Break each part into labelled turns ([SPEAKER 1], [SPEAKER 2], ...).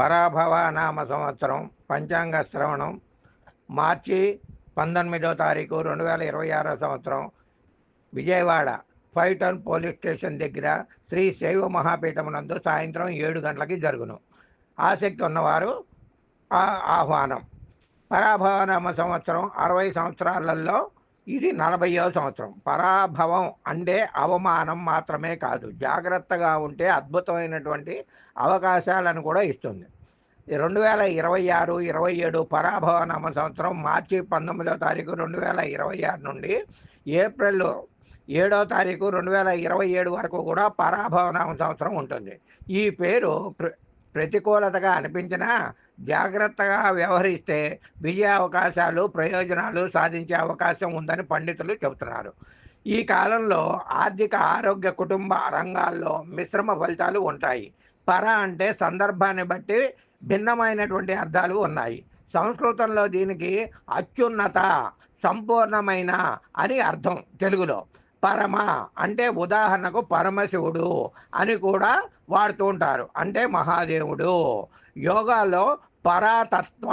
[SPEAKER 1] పరాభవ నామ సంవత్సరం పంచాంగ శ్రవణం మార్చి 19వ తారీఖు 2026 సంవత్సరం విజయవాడ 5 టౌన్ పోలీస్ స్టేషన్ దగ్గర శ్రీ శైవ మహాపీఠమునందు సాయంత్రం 7 గంటలకి జరుగును. ఆసక్తి ఉన్నవారు ఆహ్వానం. పరాభవనామ సంవత్సరం 60 సంవత్సరాలలో ఇది 40వ సంవత్సరం. పరాభవం అంటే అవమానం మాత్రమే కాదు, జాగ్రత్తగా ఉంటే అద్భుతమైనటువంటి అవకాశాలను కూడా ఇస్తుంది. 2026, 27 పరాభవనామ సంవత్సరం మార్చి 19వ తారీఖు 2026 నుండి ఏప్రిల్ 7వ తారీఖు 2027 వరకు కూడా పరాభవనామ సంవత్సరం ఉంటుంది. ఈ పేరు ప్రతికూలతగా అనిపించినా జాగ్రత్తగా వ్యవహరిస్తే విజయ అవకాశాలు, ప్రయోజనాలు సాధించే అవకాశం ఉందని పండితులు చెబుతున్నారు. ఈ కాలంలో ఆర్థిక, ఆరోగ్య, కుటుంబ రంగాల్లో మిశ్రమ ఫలితాలు ఉంటాయి. పర అంటే సందర్భాన్ని బట్టి భిన్నమైనటువంటి అర్థాలు ఉన్నాయి. సంస్కృతంలో దీనికి అత్యున్నత, సంపూర్ణమైన అని అర్థం. తెలుగులో పరమ అంటే ఉదాహరణకు పరమశివుడు అని కూడా వాడుతూ ఉంటారు, అంటే మహాదేవుడు. యోగాలో పరాతత్వ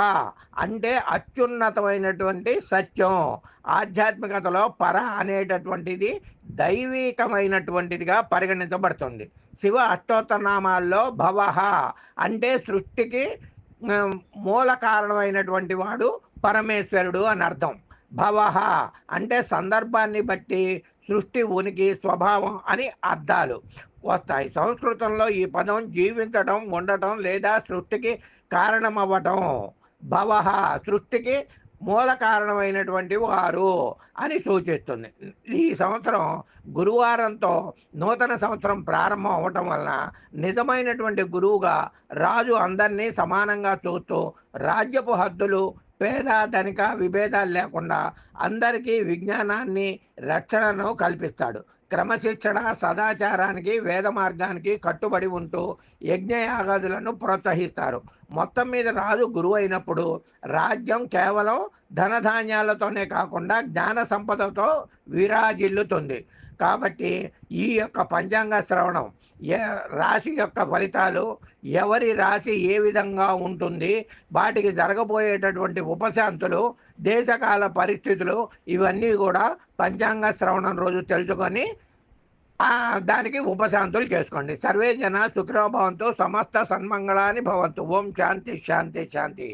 [SPEAKER 1] అంటే అత్యున్నతమైనటువంటి సత్యం. ఆధ్యాత్మికతలో పర అనేటటువంటిది దైవికమైనటువంటిదిగా పరిగణించబడుతుంది. శివ అష్టోత్తరనామాల్లో భవః అంటే సృష్టికి మూల కారణమైనటువంటి వాడు పరమేశ్వరుడు అని అర్థం. భవః అంటే సందర్భాన్ని బట్టి సృష్టి ఉనికి, స్వభావం అని అర్థాలు వస్తాయి. సంస్కృతంలో ఈ పదం జీవించడం, ఉండటం లేదా సృష్టికి కారణమవ్వటం. భవః సృష్టికి మూల కారణమైనటువంటి వారు అని సూచిస్తుంది. ఈ సంవత్సరం గురువారంతో నూతన సంవత్సరం ప్రారంభం అవ్వటం వలన నిజమైనటువంటి గురువుగా రాజు అందరినీ సమానంగా చూస్తూ రాజ్యపు హద్దులు, పేద ధనిక విభేదాలు లేకుండా అందరికీ విజ్ఞానాన్ని, రక్షణను కల్పిస్తాడు. క్రమశిక్షణ, సదాచారానికి, వేద మార్గానికి కట్టుబడి ఉంటూ యజ్ఞయాగాదులను ప్రోత్సహిస్తారు. మొత్తం మీద రాజు గురువు అయినప్పుడు రాజ్యం కేవలం ధనధాన్యాలతోనే కాకుండా జ్ఞాన సంపదతో విరాజిల్లుతుంది. కాబట్టి ఈ యొక్క పంచాంగ శ్రవణం, రాశి యొక్క ఫలితాలు, ఎవరి రాశి ఏ విధంగా ఉంటుంది, వాటికి జరగబోయేటటువంటి ఉపశాంతులు, దేశకాల పరిస్థితులు, ఇవన్నీ కూడా పంచాంగ శ్రవణం రోజు తెలుసుకొని దానికి ఉపశాంతులు చేసుకోండి. సర్వే జన సుఖినో భవంతు, సమస్త సన్మంగళాని భవంతు. ఓం శాంతి శాంతి శాంతి.